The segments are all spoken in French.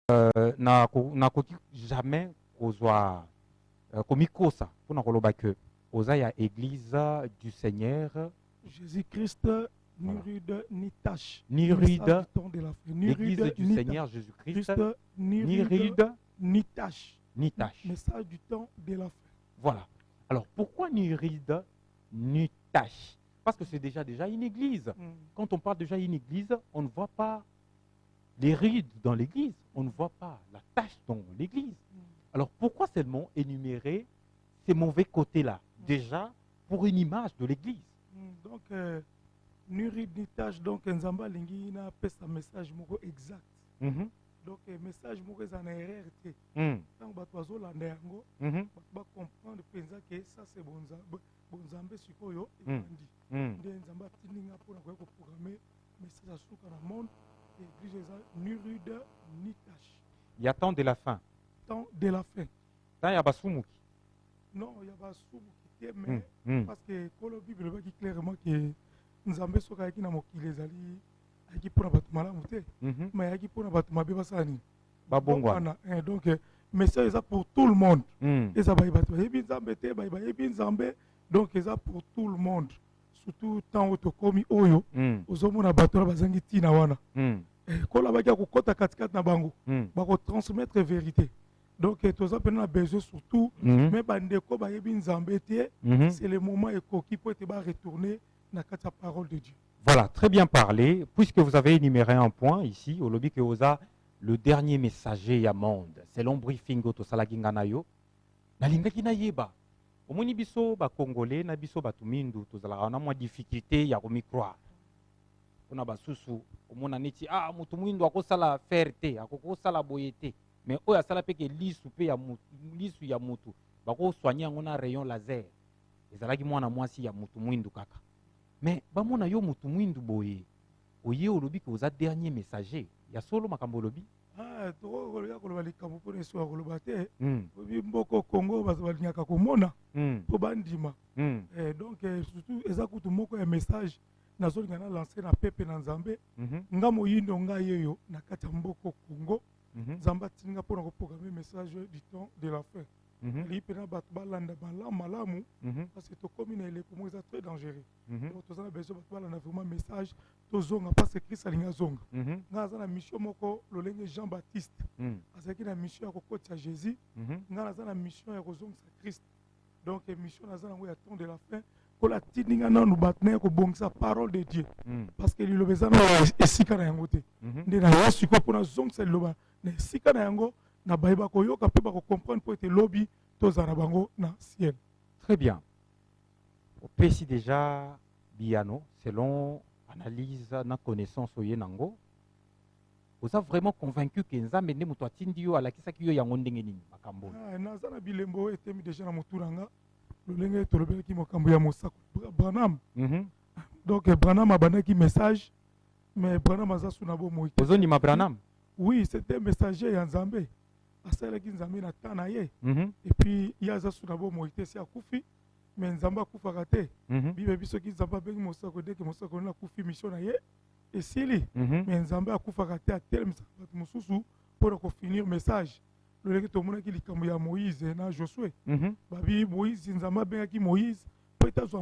nakoki jamais kozwa komikosa mpona koloba ke oza ya église du Seigneur Jésus-Christ, ni rude ni tache. ni rude, l'église du Seigneur Jésus-Christ, ni rude ni tache. ni tache. Message du temps de la fin. Voilà. Alors pourquoi ni ride ni tache? Parce que c'est déjà une église. Quand on parle déjà d'une église, on ne voit pas les rides dans l'église, on ne voit pas la tache dans l'église. Alors pourquoi seulement énumérer ces mauvais côtés-là, déjà pour une image de l'église? Donc, ni ride ni tache, donc Nzamba lingi na pesa message moko exact. Donc, message moko est en erreur. Tant que tu as zolanda yango, tu vas comprendre que ça c'est bonzambe sikoyo et bandi. Nde Nzamba tininga pour programmer message à souka na monde. L'église ni rude ni tache. Il y a temps de la fin. Temps de la fin. Tant il y a basumuki. Non, il y a basumuki, mais parce que quand la Bible dit clairement que Nzambe soka yaki na mokili ezali yaki pona bato malamu te, mais yaki pona bato mabe basani. Babongwana. Donc message est pour tout le monde. Et ça va y battre. Yebi Nzambe te, yebi Nzambe. Donc c'est pour tout le monde. Surtout tant auto komi oyo ozomona bato bazangi tina wana kola baki kokota katikati na bango bako transmettre vérité. Donc toza pena besoin surtout mais bandeko bayebi Nzambe te, c'est le moment ekoki pour te ba retourner na kati ya parole de Dieu. Voilà, très bien parlé. Puisque vous avez énuméré un point ici au lobby que oza le dernier messager ya monde, selon briefing to salaginga nayo nalingaki na yeba omoni biso ba congolais na biso batumindu tozalaka na mwa difficulté ya komicroire mpona basusu omona neti mutu mwindu akosala faire te akokosala boye te mais oyo asala peke lisu mpe lisu ya mutu bakosoigne yango na rayon laser ezalaki mwana mwasi ya mutu mwindu kaka mais bamona yo mutu mwindu boye oye olobi ke oza dernier messager ya solo makambo olobi tokoloba koloba likambo mpona eso ya koloba te obi mboko Congo balingaka komona mpo bandima donc surtout eza kutu moko ya message nazolinga na lancer na pepe na Nzambe nga moyindo ngai eyo na kati ya mboko Congo Nzambe atininga mpona koprogramme message du temps de la fin ali mpena bato balanda malamu parce que tokomi na eleko moko eza très dangereux donc toza na besoin bato balanda vraiment message tozonga parce que Christ alingi azonga nga aza na mission moko lolenge Jean Baptiste azalaki na mission ya kokotisa Jésus nga naza na mission ya kozongisa Christ. Donc mission naza nango ya temps de la fin kola tininga nanu bato na ya kobongisa parole de Dieu parce que liloba eza na esika na yango te nde na ya sikoyo mpona zongisa liloba na esika na yango na bayeba koyoka mpe bakocomprendre mpo ete lobi tozala bango na ciel. Très bien. Opesi déjà biano selon analyse na connaissance oye nango oza vraiment convaincu que Nzambe nde moto atindi yo alakisaki yo yango ndenge nini makambo naza na bilembo etemi déjà na motu nanga lolenge tolobelaki makambo ya mosako Branham donc Branham abandaki message mais Branham aza suna bomoi te ozondima Branham. Oui, c'était messager ya Nzambe asalaki Nzambe na temps na ye et puis ye aza suna bomoi te si akufi mais Nzambe akufaka te bibebi soki Nzambe abengi mosako deke mosako na akufi mission na ye esili mais Nzambe akufaka te atelemisa bato mosusu mpona kofinir message lolenge tomonaki likambo ya Moïse na Josué babi Moïse Nzambe abengaki Moïse mpo ete azwa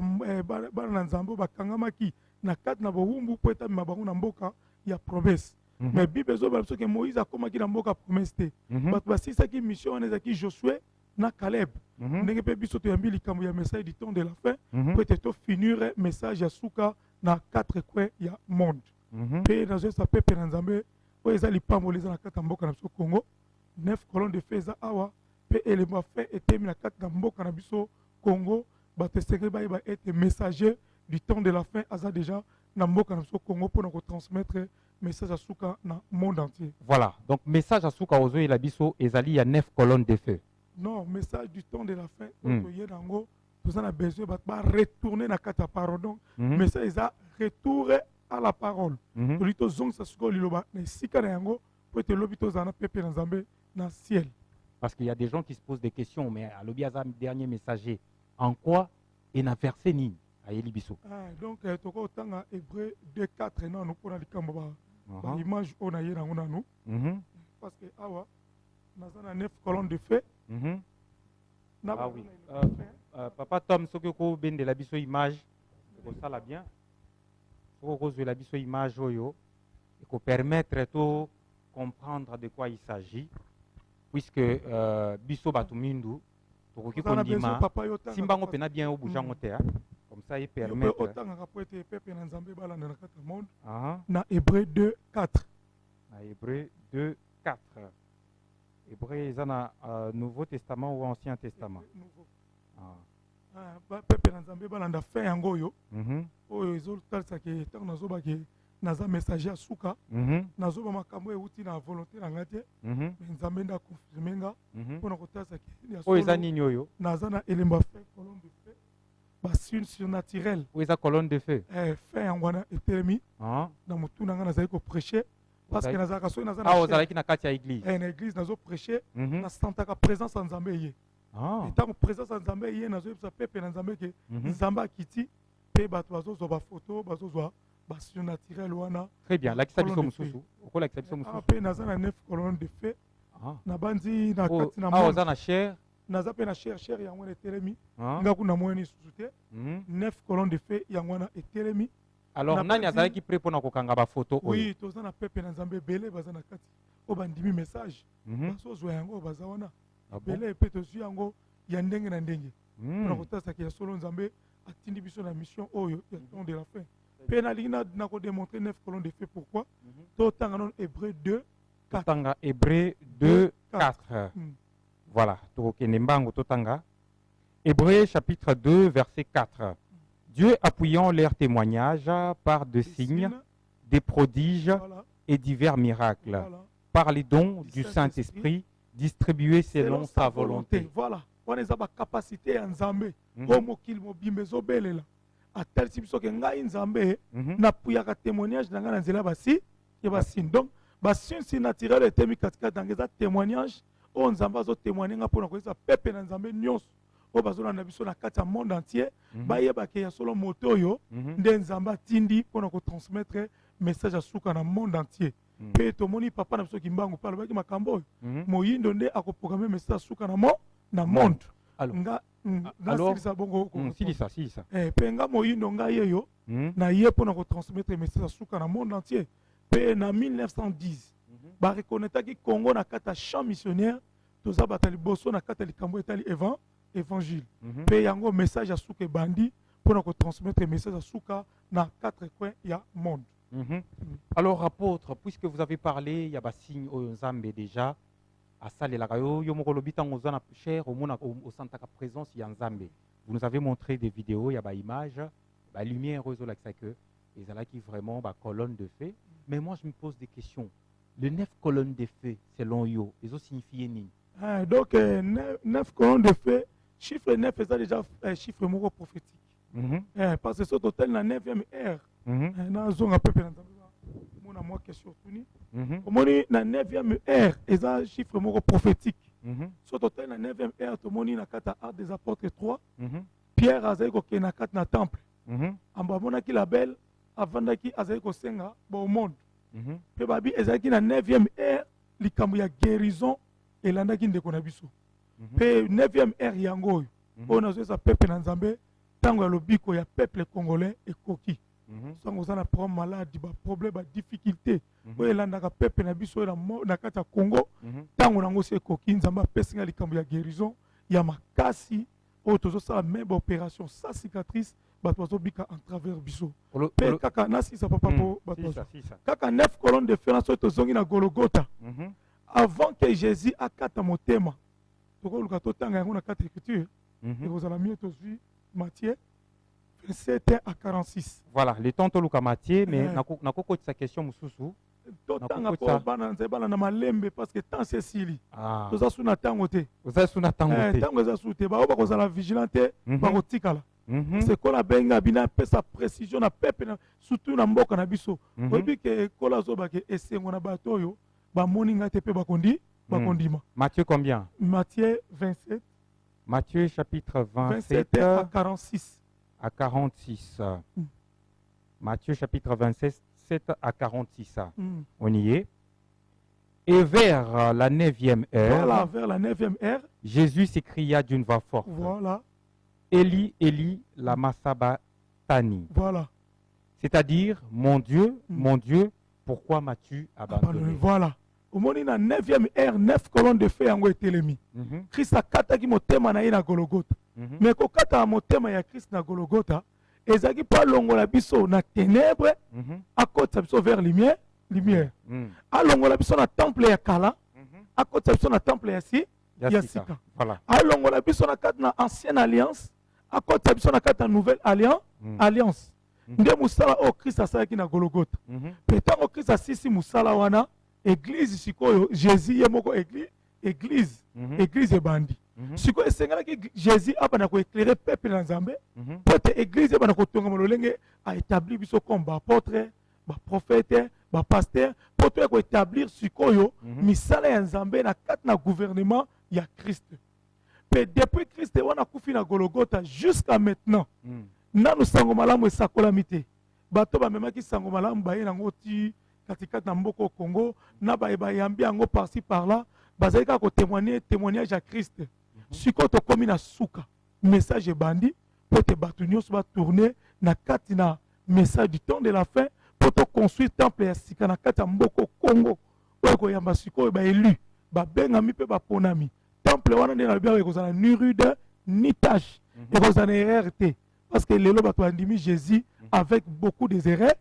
bana na Nzambe bakangamaki na kati na bowumbu mpo ete amema bango na mboka ya promesse. Mais Bible ezobala biso ke Moïse akomaki na mboka promesse te bato basilisaki mission wana ezalaki Josué na Caleb ndenge mpe biso toyambi likambo ya message du temps de la fin mpo ete tofinir message ya suka na 4 coins ya monde mpe nazoyesa pepe na Nzambe oyo eza lipamboli eza na kati ya mboka na biso Congo 9 colonnes de feu eza awa mpe elemo ya fin etemi na kati na mboka na biso Congo bato esengeli bayeba ete messager du temps de la fin aza déjà na mboka na biso Congo mpona kotransmettre message à Souka dans le monde entier. Voilà, donc message à Souka Ozo et Labiso, Ezali, il y a 9 colonnes de feu. Non, message du temps de la fin, nous avons besoin de retourner dans la parole. Donc, message est retour à la parole. Nous avons ciel. Parce qu'il y a des gens qui se posent des questions, mais à l'Obiazam, dernier messager, en quoi est un verset ni à Elibiso? Donc, tu as Hébreu 2:4, nous avons l'image on a eu. parce que awa naza na 9 colonnes de feu. Ah oui. Papa Tom, ce que vous avez de la biso image, ça l'a bien. Ce que vous avez de la biso image, il faut permettre de comprendre de quoi il s'agit, puisque biso batumindu, pour que kondima, simbango pena bien au bougeant comme ça il permet. Na Hébreu 2, 4. Na Hébreu 2, 4. Hébreu, ils ont un Nouveau Testament ou Ancien Testament? Pepe na Nzambe balanda fin yango yo. Oyo ezotalisa ke ntango nazoba ke naza messager ya suka. Nazoba makambo euti na volonté na nga te. Nzambe nda confirme nga mpona kotalisa ke oyo eza nini oyo? Naza na elemba fin colonne de feu. Basune surnaturelle. Oyo eza colonne de feu. Fin yango wana etelemi. Na mutu na nga nazali koprêcher. Parce que nazalaka soki naza na ozalaki na kati ya église. Na église nazo prêcher. Nasantaka présence ya Nzambe ye. Etango présence ya Nzambe ye nazoyebisa pepe na Nzambe ke Nzambe akiti mpe bato bazozwa bafoto bazozwa basurnaturel wana. Très bien, lakisa biso mosusu. Okolakisa biso mosusu. Mpe naza na 9 colonnes de feu. Nabandi na kati na monde. Oza na chair. Naza mpe na chair yango wana etelemi. Nga kuna moyeni lisusu te. 9 colonnes de feu yango wana etelemi. Alors nani azalaki prêt mpona kokanga bafoto oyo? Oui, toza na pepe na Nzambe ebele baza na kati oyo bandimi message bazozwa yango baza wana ebele mpe tozwi yango ya ndenge na ndenge mpona kotasaki ya solo Nzambe atindi biso na mission oyo ya temps de la fin mpe nalingi na kodémontrer 9 colonnes de feu pourquoi totanga non Hébreu 2 4. Totanga Hébreu 2 4. Voilà, tokokende mbango totanga Hébreu chapitre 2 verset 4. Dieu appuyant leurs témoignages par des signes, des prodiges et divers miracles, par les dons du Saint-Esprit distribués selon sa volonté. Voilà, on est à capacité en Nzambe. Homo kil mobimbe zobelela. Atel si biso ke ngai Nzambe na puyaka témoignage na ngana nzela basi ke basin. Donc basin si naturel etemi katika dangeza témoignage o Nzambe zo témoigner nga pona ko esa pepe na Nzambe nyonso. O bazolanda biso na kati ya monde entier bayebake ya solo moto oyo nde Nzambe atindi mpona kotransmettre message ya suka na monde entier mpe tomoni papa na biso kimbangu mpe alobaki makambo oyo moyindo nde akoprograme message ya suka na monde nga nasilisa bongo mpe nga moyindo ngai eyo na ye mpona kotransmettre message ya suka na monde entier mpe na 1910 barekonetaki Congo na kati ya champ missionnaire toza bata liboso na kati ya likambo etali évangile mpe yango message ya suka ebandi mpona kotransmettre message ya suka na 4 coins ya monde. Alors apôtre, puisque vous avez parlé ya basigne oyo Nzambe déjà asalelaka yo moko lobi ntango oza na chair omona osantaka présence ya Nzambe, vous nous avez montré des vidéos ya baimage balumière oyo ezolakisa ke ezalaki vraiment bacolonne de feu, mais moi je me pose des questions. Les 9 colonnes de feu selon yo ezosignifie nini? Donc 9 colonnes de feu, chiffre 9 c'est déjà chiffre moko prophétique. Parce que ce total na 9e ère na zonga pepe na Nzambe mona moi question tuni omoni na 9e ère eza chiffre moko prophétique. Ce total na 9e ère tomoni na kata Actes des Apôtres 3 Pierre azali kokende na kati na temple amba amonaki label avandaki azali kosenga au monde mpe babi ezalaki na 9e ère likambo ya guérison elandaki ndeko na biso mpe 9e ère yango oyo oyo nazoyesa pepe na Nzambe ntango ya lobiko ya peuple congolais ekoki sango oza na problème maladi baproblème badifficulté oyo elandaka pepe na biso oyo na kati ya Congo ntango nango si ekoki Nzambe apesi nga likambo ya guérison ya makasi oyo tozosala me baopération sa cicatrice bato bazobika en travers biso mpe kaka nasisa papa po bato kaka 9 colonnes de feu oyo tozongi na Golgotha avant que Jésus akata motema tokoluka totanga yango na kati ya écriture ekozala mieux tozwi Matthieu 27 à 46. Voilà, le temps toluka Matthieu, mais nakokotisa question mususu totanga po bana nzai bana na malembe parce que temps c'est sili toza suna tango te oza suna tango te tango eza su te bao bakozala vigilante bakotikala c'est kola benga bina pesa précision na pepe na surtout na mboka na biso oyebi ke kola zobake esengo na bato oyo bamoni nga te pe bakondima. Matthieu combien? Matthieu 27. Matthieu chapitre 27 à 46. À 46. Matthieu chapitre 27 à 46. On y est. Et vers la 9e heure, voilà, vers la 9e heure, Jésus s'écria d'une voix forte. Voilà. Eli, Eli, lama sabachthani. Voilà. C'est-à-dire, mon Dieu, pourquoi m'as-tu abandonné? Voilà. Au moment na 9e heure, 9 colonnes de feu yango etelemi. Christ akataki motema na ye na Golgotha. Mais ko kata motema ya Christ na Golgotha, ezaki pa longola biso na ténèbres, akota biso vers lumière. Alongola biso na temple ya kala, akota biso na temple ya sika. Voilà. Alongola biso na kata na ancienne alliance, akota biso na kata nouvelle alliance. Nde musala o Christ asalaki na Golgotha. Pe tango Christ asisi musala wana, église sikoyo Jésus ye moko église ebandi. Sikoyo esengelaki Jésus abana ko éclairer peuple na Nzambe, pote église ebana ko tonga mololenge a établir biso comme ba apôtre, ba prophète, ba pasteur, pote ko établir sikoyo misala ya Nzambe na kati na gouvernement ya Christ. Pe depuis Christ wana kufi na Golgotha jusqu'à maintenant, nanu sango malamu esakolami te. Bato bamemaki sango malamu baye nango ti katikati na mboko Congo, na bayambi yango par-ci par-là, bazali kaka témoignage à Christ. Siko to komi na suka, message bandi, pour te bato nyonso ba tourner na kati na message du temps de la fin, pour te construire temple ya sika na kati ya mboko Congo. Oyo ko yamba siko ba élu, ba bengami pe ba ponami. Temple wana nde na bien ekozala ni rude ni tâche, ekozala erreur te, parce que lelo bato andimi Jésus avec beaucoup des erreurs.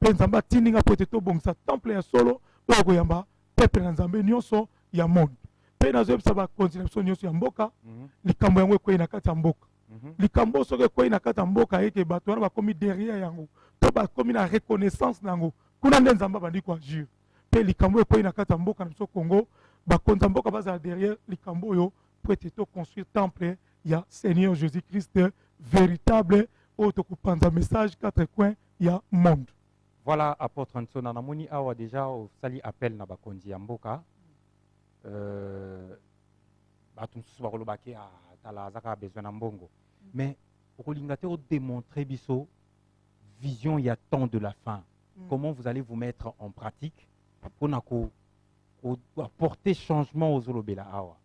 Nzamba tininga pote to bongsa temple ya solo oyo koyamba peuple na Nzambe nyonso ya monde. Pe na zoyebisa ba continuation nyonso ya mboka, likambo yango ekoyi na kati ya mboka. Likambo soki ekoyi na kati ya mboka eke bato wana bakomi derrière yango, to bakomi na reconnaissance nango, kuna nde Nzamba bandi ko agir. Pe likambo ekoyi na kati ya mboka na biso Congo, bakonza mboka bazala derrière likambo oyo pote to construire temple ya Seigneur Jésus-Christ véritable oyo tokopanza message quatre coins ya monde. Voilà, apôtre Nsona namoni awa déjà au sali appel na bakonzi ya mboka. Bato msusu bakolobaki tala azaka besoin na mbongo. Mais okolinga te démontrer biso vision ya temps de la fin. Comment vous allez vous mettre en pratique pour apporter changement aux olobela awa.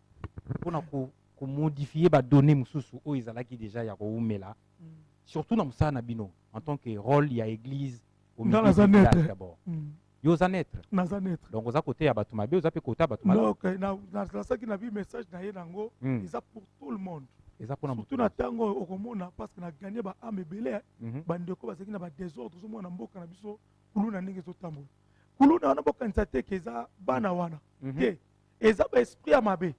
Pour modifier ba données msusu o izalaki déjà ya ko umela. Surtout na musana na bino en tant que rôle ya église. Dans la zanette d'abord. Yo zanette. Na zanette. Donc oza côté ya bato mabe, oza pe côté bato mabe. Donc na ça qui na vu message na ye nango, ça pour tout le monde. Surtout na tango okomona parce que na gagné ba ame belé, bandeko bazaki na ba désordre zo mona mboka na biso, kuluna ndenge zo tambola. Kuluna wana boka ntsate keza bana wana. Te. Eza ba esprit ya mabe.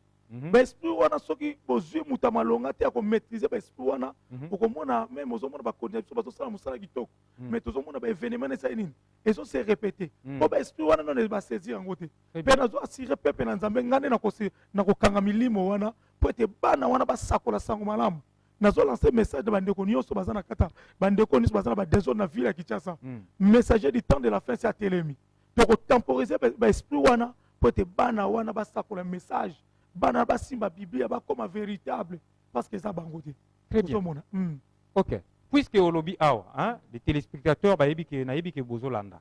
Ba esprit wana soki bozwi muta malonga te ko maîtriser ba esprit wana, okomona même ozomona ba connexion bazo sala musala kitoko. Mais tozomona ba événement na ça nini. Et ça c'est répété. Bo ba esprit wana non ba saisir en côté. Pe na zo assurer peuple na Nzambe ngane na ko kanga milimo wana, po ete bana wana ba sakola sango malamu. Nazo lancer message de bandeko nyonso bazana kata, bandeko nyonso bazana ba désordre na ville ya Kinshasa. Messager du temps de la fin c'est à Télémi. Donc temporiser ba esprit wana, po ete bana wana ba sakola message. Bana ba simba Bible ba comme véritable parce que ça bangote. Très bien. OK. Puisque au lobby awa, hein, les téléspectateurs ba yebi ke na yebi ke bozolanda.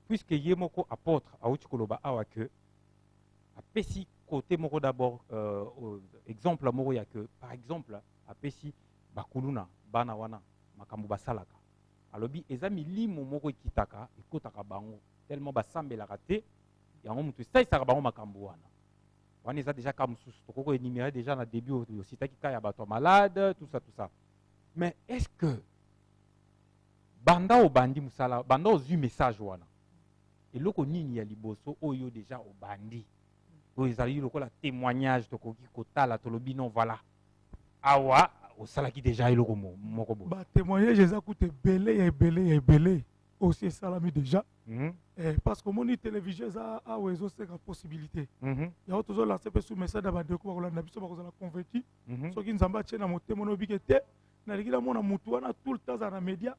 Puisque yemoko apôtre auti koloba awa que apesi côté moko d'abord exemple moko ya que par exemple apesi bakuluna bana wana makambo basalaka. Alobi eza milimo moko ekitaka ekotaka bango tellement basambelaka te yango mutu saisaka bango makambo wana. On est déjà comme sous énuméré déjà dans le début aussi, qui y a bateau malade, tout ça. Mais est-ce que banda au bandi musala, banda au message wana, et loko nini ya liboso oyo déjà au bandi, oyo ezali loko la témoignage to koki kotala to lobi non voilà, awa au sala qui déjà eloko moko bo. Ba témoignage eza coûte belé. Aussi salami déjà. Parce que mon télévision a oiseau c'est la possibilité. Il y a toujours lancé sur message de bandeko ba kolanda biso ba kozala converti. So ki nzamba tshena motema no bikete na likila mona mutu wana tout le temps za na média.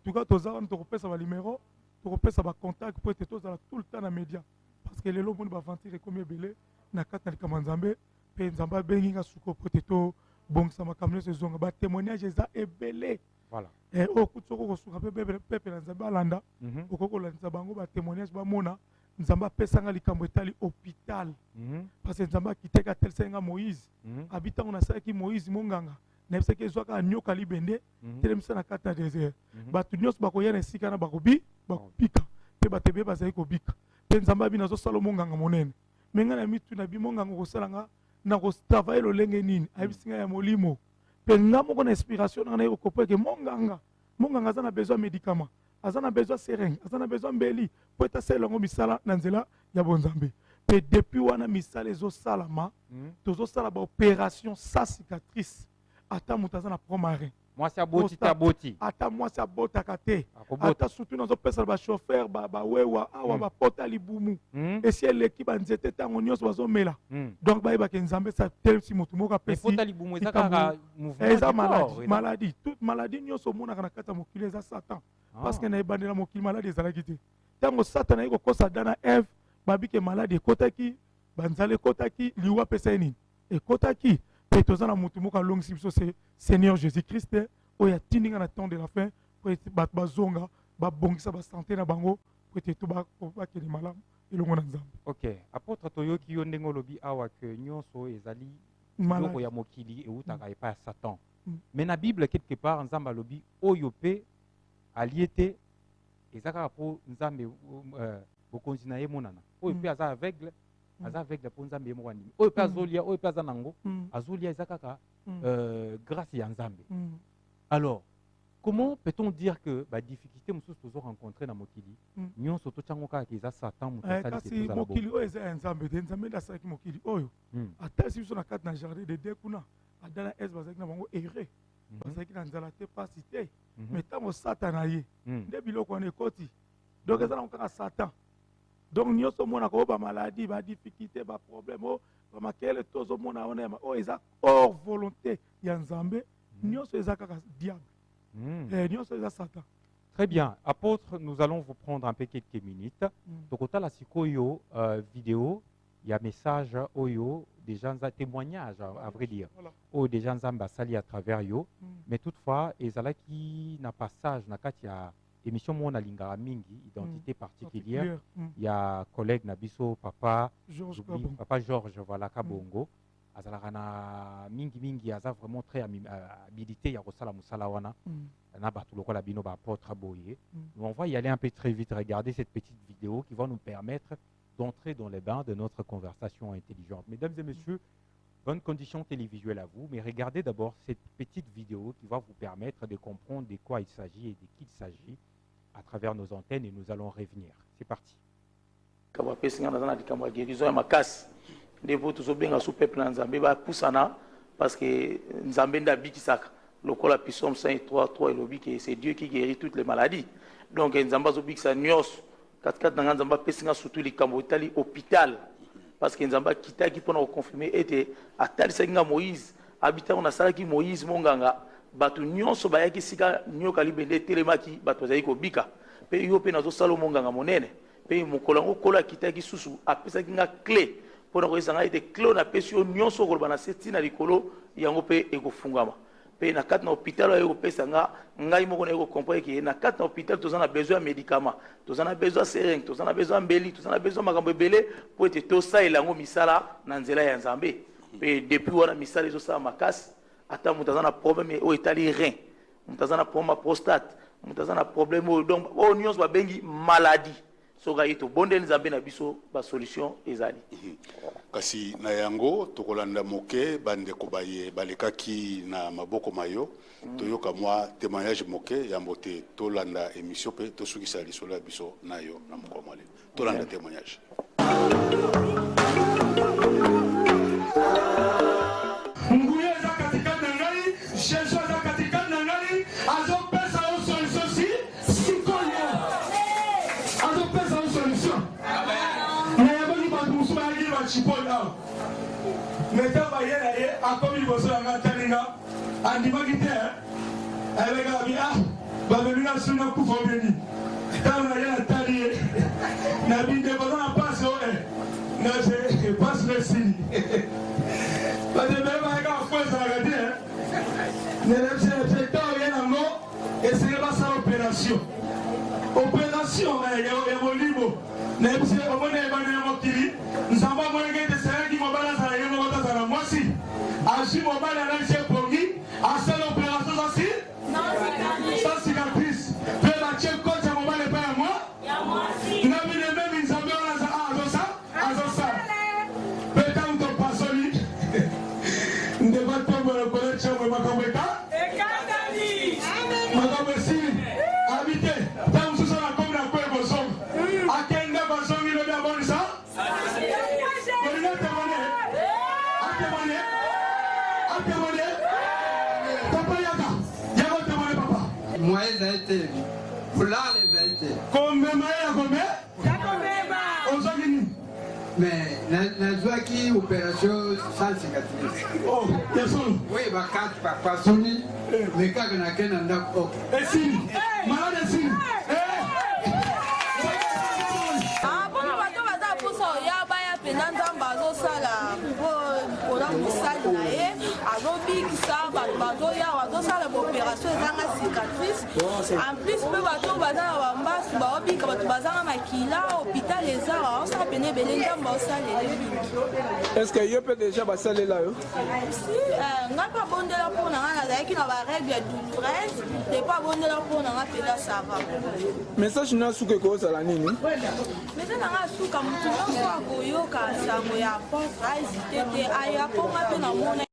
Tout cas toza on to kopesa ba numéro, to kopesa ba contact pour être toza tout le temps na média. Parce que lelo moni ba ventire comme belé na kata likama nzambe pe nzamba bengi nga suko pour être bongsa makamle se zonga ba témoignage za ebelé. Voilà. Et au coup de peuple na Nzamba landa, au koko la Nzamba bango ba témoignage ba mona nzambe apesanga likambo etali hôpital parce que nzambe akiteka atelisanga Moïse abi ntango nasalaki Moïse monganga nayebisaki ezwaka nyoka libende telemisa na kati na désert bato nyonso bakoya na esika na bakobika mpe bato ebele bazali kobika mpe nzambe abi nazosala monganga monene me ngai na mituna bi monganga okosalanga na kotravaille lolenge nini ayebisi ngai ya molimo mpe nga moko na inspiration nanga naye kokopo eke monganga aza na besoin médicament aza na besoin seringue aza na besoin mbeli po ete asala yango misala na nzela ya bonzambe mpe depuis wana misala ezosalama tozosala baopération sa cicatrice ata moto aza na promarin mwasi aboti te aboti ata mwasi abotaka te ata surtout nazopesa bachauffeur bawewa awa bapota libumu esi eleki banzete ntango nyonso bazomela donc bayebaka nzambe satelemisi motu moko apesieza maladie toute maladie nyonso omonaka na kati ya mokili eza satan parce que na ebandela mokili maladie ezalaki te ntango satan aye kokosa Adam na Eve babike maladie ekotaki banzala ekotaki liwa apesa ye nini ekotaki mpe toza na motu moko alongisi biso Seigneur Jésus-Christ oyo atindinga na temps de la fin po ete bato bazonga babongisa basante na bango po ete to bakende malamu elongo na nzambe. Ok, apôtre toyoki yo ndenge olobi awa ke nyonso ezali biloko ya mokili eutaka epai ya Satan. Mais na Bible quelque part nzambe alobi oyo mpe alie te eza kaka mpo nzambe bokonzi na ye monana oyo mpe aza aveugle mpo nzambe ye moko andimi oyo mpe azolia oyo mpe aza nango azolia eza kaka grâce ya nzambe. Alors comment peut-on dire que difficulté mosusu tozo rencontrer na mokili nyonso totyango kaka eza Satan moto kasi mokili oyo eza ya nzambe te nzambe nde asalaki mokili oyo atalisi biso na kati na jardin de Dieu kuna Adam na Eve bazalaki na bango ere bazalaki na nzala te pasi te mais ntango Satan ye nde biloko wana ekoti donc eza nango kaka Satan. Donc nyonso omona ko bamaladi badifficulté baproblème bamakele tozomona wana oyo eza hors volonté ya nzambe nyonso eza kaka diable nyonso eza Satan. Très bien. Apôtre, nous allons vous prendre un peu quelques minutes. Tokotala sikoyo vidéo, il y a message oyo, des gens à témoignage à vrai dire. Ou des gens ambassadés à travers yo, mais toutefois, ezalaki na passage na kati ya émission Mona Lingara Mingi, identité particulière. Il y a collègue Nabiso, papa Georges, voilà, Kabongo. Azalakana mingi aza vraiment très habilité ya kosala musala wana na batu lokola bino ba apôtre boye. On va y aller un peu très vite, regarder cette petite vidéo qui va nous permettre d'entrer dans les bains de notre conversation intelligente. Mesdames et messieurs, bonne condition télévisuelle à vous, mais regardez d'abord cette petite vidéo qui va vous permettre de comprendre de quoi il s'agit et de qui il s'agit à travers nos antennes et nous allons revenir. C'est parti. Devo tozobenga sous peuple na nzambe ba pusana parce que nzambe nda bikisaka lokola Psaume 103 elobi que c'est Dieu qui guérit toutes les maladies. Donc nzamba zo bikisa nyos kat na nzamba pesinga surtout likambo etali hôpital parce que nzamba kitaki pona ko confirmer ete atalisa nga Moïse habita on asalaki Moïse monganga batu nyonso bayaki sika nyoka libende telemaki batu zai ko bika pe yo pe nazo salo monganga monene pe mokolango kola kitaki susu apesaki nga clé pour que ça ait été clos na pesio nyonso ko bana setina likolo yango pe ekofungama pe na kati na hôpital oyo kopesa ngai moko na eko comprendre que na kati na hôpital tozana besoin de médicaments tozana besoin seringue tozana besoin mbeli tozana besoin makambo ebele po ete tosalela yango misala na nzela ya nzambe pe depuis wana misala ezosala makasi ata moto aza na problème oyo etali rein moto aza na problème ya prostate moto aza na problème oyo donc oyo nyonso babengi maladie soka ito bonde nzambe na biso ba solution ezali kasi na yango tokolanda moke bandeko baye balekaki na maboko mayo toyoka mwa témoignage moke ya mbote tolanda émission pe tosukisa lisolo ya biso nayo na mokomole tolanda témoignage. Nguye za katika ngai shesho za katika ngai azo pesa o solution si sikoyo azo pesa o solution na yabo ni bantu musu ba ngi ba chipola meta ba yena ye akomi liboso ya ngataninga andimaki te alega bia babeluna suna kufa beni tana yena tali na binde ko na passe o na je passe le signe ba de beba ga fuerza la gadie ne le secteur yena ngo essayer ba sa opération ya molimo na ebise omoni Agi mobile analyse pongi, à cette opération aussi, sans cicatrice. Fais ma tchèque coach à mobile et pas à moi. N'a mis les mêmes ils ont bien à ça. Peut-être ton passoli. Ne va pas me reconnaître chez moi, Makamweka. Makamwesi, habité. Tant que ce soit la commune à quoi ils sont. À quel niveau ils sont, ils ont bien bon ça. Moi, ça a été. Là, les a été. Mais, la qui opération sans cicatrice. Oh, personne. Oui, bah, quand papa Sony, mais quand on a qu'un anda, oh. Et si, malade et si. Ah, bon, on va te pour ça, il y a pas de pénal bazo sala, pour la moussade naé, azobi qui ça, bazo ya, bazo sala opération dans la cicatrice. En plus, peu bateau bazar à Wambas, baobi comme tu bazar à Makila, hôpital les arts, on s'appelle Belinda Bossa les. Est-ce qu'il y a peut déjà bassalé là? Si, on n'a pas bon de la pour n'a qui n'a pas règle douloureuse, n'est pas bon de la pour n'a pas ça va. Mais ça, je n'ai pas su que cause à la nini. Mais ça n'a su comme tout le monde a goyo quand ça me y a pas hésité à y a pas mal dans mon.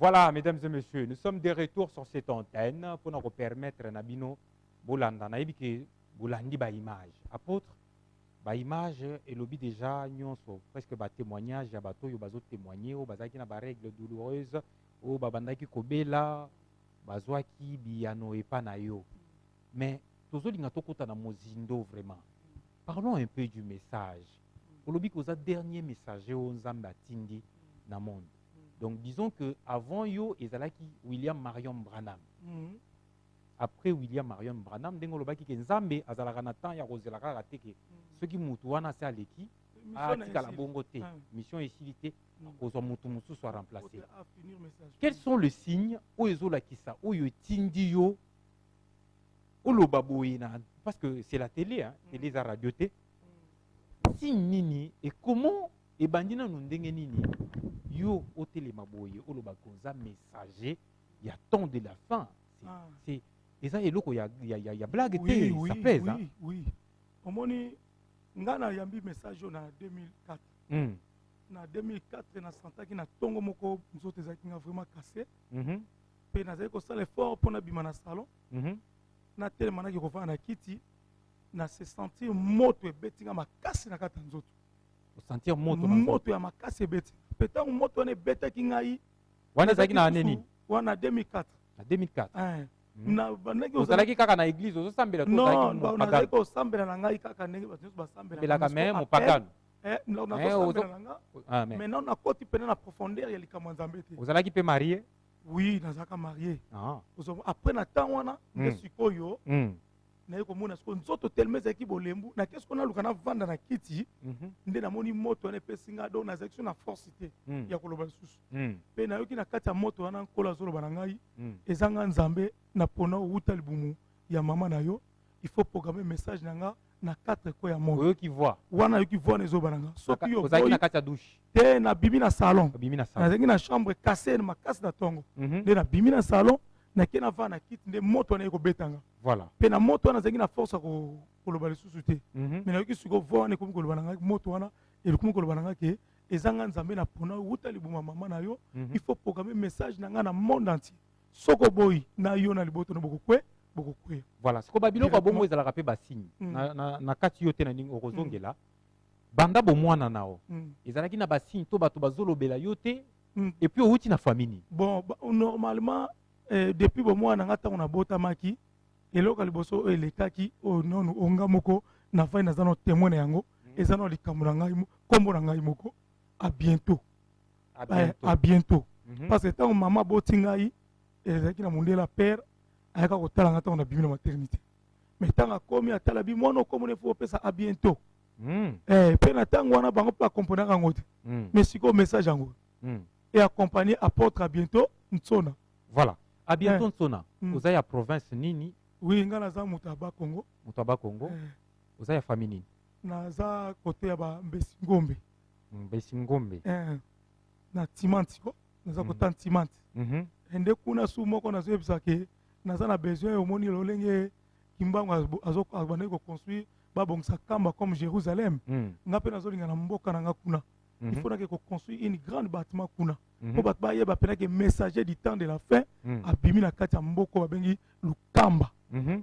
Voilà, mesdames et messieurs, nous sommes de retour sur cette antenne pour nous permettre Nabino Bolanda naïbi que Bolandi ba image. Apôtre, ba image et lobby déjà nyonso presque ba témoignage ya bato yo bazo témoigner o bazaki na ba règle douloureuse o babandaki kobela bazwaki biano epa na yo. Mais tozolinga tokota na mozindo vraiment. Parlons un peu du message. O lobby koza dernier messager o nzamba tindi na monde. Donc disons que avant yo ezalaki William Marion Branham. Après William Marion Branham, dengo lobaki ke nzambe azalaka na temps ya kozelaka rateke. Ceux qui mutu wana se aleki atika la bongo te. Mission esilité kozwa mutu musu soit remplacé. Quels sont les signes o ezolakisa oyo etindi yo oloba boye na parce que c'est la télé hein, télé za radio te. Signe nini et comment et bandina no ndenge nini yo otelema boye oloba koza messager ya temps de la fin c'est et ça eloko ya blague te ça pèse hein oui omoni ngana yambi message na 2004 na 2004 na santaki na tongo moko nzoto ezaki nga vraiment cassé pe nazali kosala effort mpona bima na salon na telema naki kovanda na kiti na se sentir moto ebetinga makasi na kati ya nzoto sentir moto ya makasi ebeti petango moto wana ebetaki ngai wana ezalaki na ane nini wana 2004 na 2004 na bandaki ozalaki kaka na église ozosambela to ozalaki non nazali kosambela na ngai kaka ndenge bato nyonso basambelaka me mopagano nazosambela na nga maintenant nakoti pene na profondeur ya likambo ya nzambe te ozalaki mpe marie oui nazalaka marie après na temps wana nde sikoyo naye komona siko nzoto telema ezalaki bolembu na kesko naluka navanda na kiti nde namoni moto wana epesi nga donc nazalaki so na force te ya koloba lisusu mpe nayoki na kati ya moto wana nkolo azoloba na ngai eza nga nzambe na mpona outa libumu ya mama na yo il faut programmer message na nga na 4 ko ya monde oyoki voix wana yoki voix na ezoba na nga soki yo ozalaki na kati ya douche te nabimi na salon nazalaki na chambre kase makasi na ntongo nde nabimi na salon nake navanda na kiti nde moto wana ekobetanga voilà mpe na moto wana azalaki na force ya koloba lisusu te me nayoki sikoyo vo wana ekomi koloba na ngai moto wana ekomi koloba na ngai ke eza nga nzambe na mpona wuta libuma mama na yo il faut programmer message na ngai na monde entier soko boyi na yo na liboto na bokokwe voilà siko babiloko ya bongo ezalaka mpe basigne na kati yo te na ndenge okozongela banda bomwana nao ezalaki na basigne to bato bazolobela yo te et puis outi na famille bon normalement depuis bomwana nga ntango nabotamaki eloko liboso oyo elekaki oyo nonu onga moko nafai naza no témoin na yango eza no likambo na ngai kombo na ngai moko à bientôt parce que ntango mama aboti ngai ezalaki na mondela père ayaka kotala nga ntango nabimi na maternité mais ntango akomi atala bi mwana okomona efo opesa à bientôt mpe na ntango wana bango mpe akomponaka yango te mais sikoyo message yango et accompagné apôtre à bientôt Ntsona voilà à bientôt Ntsona oza ya province nini? Oui, nga naza moto ya Bakongo. Moto ya Bakongo. Oza ya famille nini? Naza côté ya ba Mbesi Ngombe. Mbesi Ngombe. Na Timanti ko. Naza kota Timanti. Ende kuna su moko nazoyebisa ke naza na besoin omoni lolenge kimbango azobandaki koconstruire babongisa kamba comme Jérusalem. Nga mpe nazolinga na mboka na nga kuna. Il faut que construire une grande bâtiment kuna. Pour battre ba penaki messager du temps de la fin abimi na kati ya mboko babengi lukamba.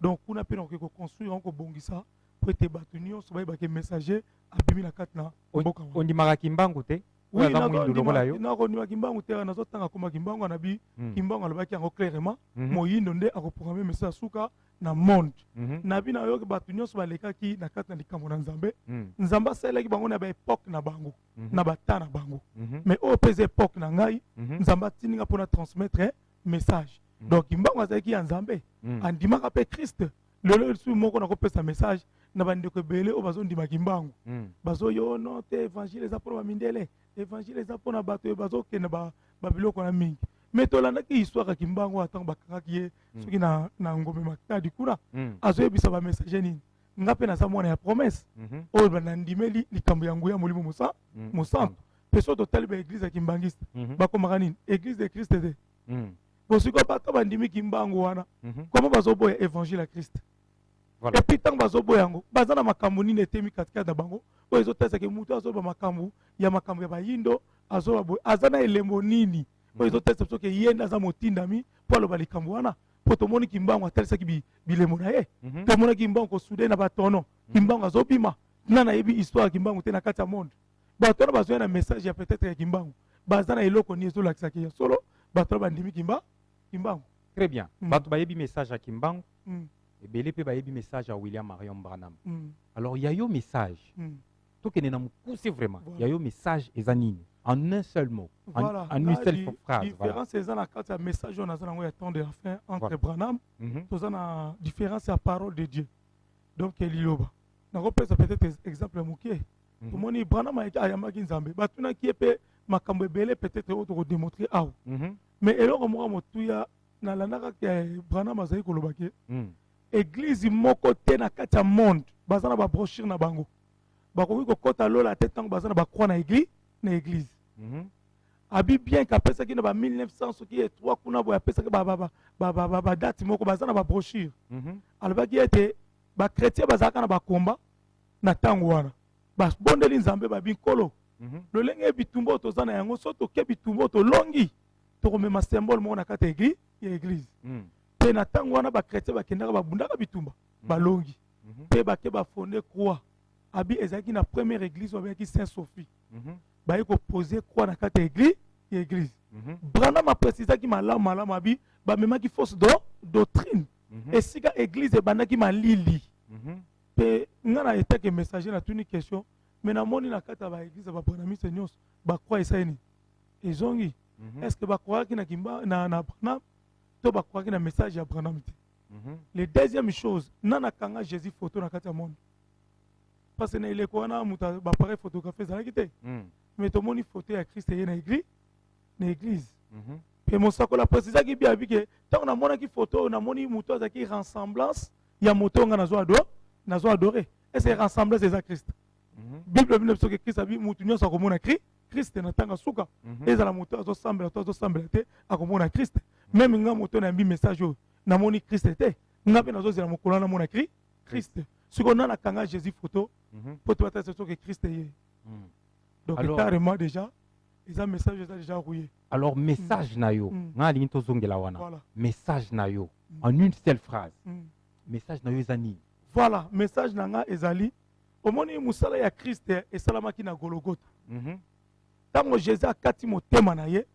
Donc kuna pe na ko construire on ko bongisa pour te bato nyonso ba ke messager abimi na kati na mboka. Ondimaka kimbangu te? Oui, nakondima kimbangu te nazotanga koma kimbangu anabi kimbangu alobaki yango clairement moyindo nde akoprogramme message suka na monde. Nabi na yo ke bato nyonso balekaki na kati na likambo na Nzambe. Nzambe asalelaki bango na ba époque na bango na bata na bango. Mais oyo mpe eza époque na ngai Nzambe atindinga mpona transmettre message. Donc kimbangu azalaki ya Nzambe andimaka mpe Christ. Lelo lisusu moko nakopesa message na bandeko ebele oyo bazondima kimbangu bazoyo no te évangile eza mpona bamindele évangile eza mpona bato oyo bazokende babiloko na mingi me tolandaki histoire ya kimbangu atango bakangaki ye soki na ngombe makadi kuna azoyebisa bamessage nini nga mpe naza mwana ya promesse oyo banandimeli likambo ya nguya molimo mosantu mpe so totali baeglise ya kimbangiste bakomaka nini église de Christ te bosiko bato bandimi kimbangu wana komo bazoboya évangile ya Christ. Et puis tant bazoboya yango baza na makambo nini etemi katikati na bango oyo ezotalisa mutu azoba makambo ya bayindo aza na elembo nini oyo ezotalisa biso ke ye nde aza motindami mpo aloba likambo wana mpo tomoni kimbangu atalisaki bilembo na ye tomonaki kimbangu kosude na batono kimbangu azobima nga nayebi histoire ya kimbangu te na kati ya monde bato wana bazoya na message ya peut-être ya kimbangu baza na eloko nini ezolakisaki ya solo bato wana bandimi kimbangu. Très bien. Bato bayebi message ya kimbangu ebele mpe bayebi message ya William Marion Branham. Alors ya yo message tokende na mokuse vraiment ya yo message eza nini en un seul mot en une seule phrase. Différence eza na kati ya message oyo naza nango ya temps de la fin entre Branham toza na différence ya parole de Dieu donc eliloba nakopesa peut-être exemple mokie tomoni Branham ayambaki Nzambe batunaki ye mpe makambo ebele peut-être oyo tokodémontrer awa mais eloko moko motuya nalandaka ke Branham azali kolobaki église moko te na kati ya monde baza na babrochure na bango bakoki kokota lola te ntango baza na bakroix na église abi bien kapesaki na ba 1900 soki ye 3 kuna boye apesaki badate moko baza na babrochure alobaki ete bakretien bazalaka na bakomba na ntango wana babondeli Nzambe babi nkolo lolenge bitumba oyo toza na yango so toke bitumba oyo tolongi tokomema symbole moko na kati ya église mpe na ntango wana bakretien bakendaka babundaka bitumba balongi mpe bake bafonde croix abi ezalaki na première église oyo babengaki Saint Sophie baye kopose croix na kati ya église Branham aprécisaki malamu abi bamemaki fausse doctrine esika église ebandaki malili mpe nga na etake messager natuni question me namoni na kati ya baéglise ya babranamiste nyonso bacroix esaini ezongi est-ce que bakroyaki na Branham to bakroyaki na message ya Branham te. Le deuxième chose nana kanga Jésus photo na kati ya monde parce que na ileko wana muta bapareil photographie ezalaki te mais tomoni photo ya Christ ye na église pe mosako la précisaki bia bike ntango namonaki photo namoni mutu azalaki ressemblance ya moto nga nazo adoré est-ce que ressemblance eza Christ bible bino biso ke Christ abi mutu nyonso akomona Christ na ntango suka ezala moto azosambela te akomona Christ même nga moto na yambi message oyo namoni Christ te nga mpe nazozela mokolo namona Christ sikoyo nana kanga Jésus photo po tobatasa soki Christ ye donc carrément déjà eza message eza déjà rouillé. Alors message na yo nga alingi tozongela wana message na yo en une seule phrase message na yo eza nini? Voilà message na nga ezali omoni musala ya Christ esalamaki na Golgotha ntango Jésus akati motema na ye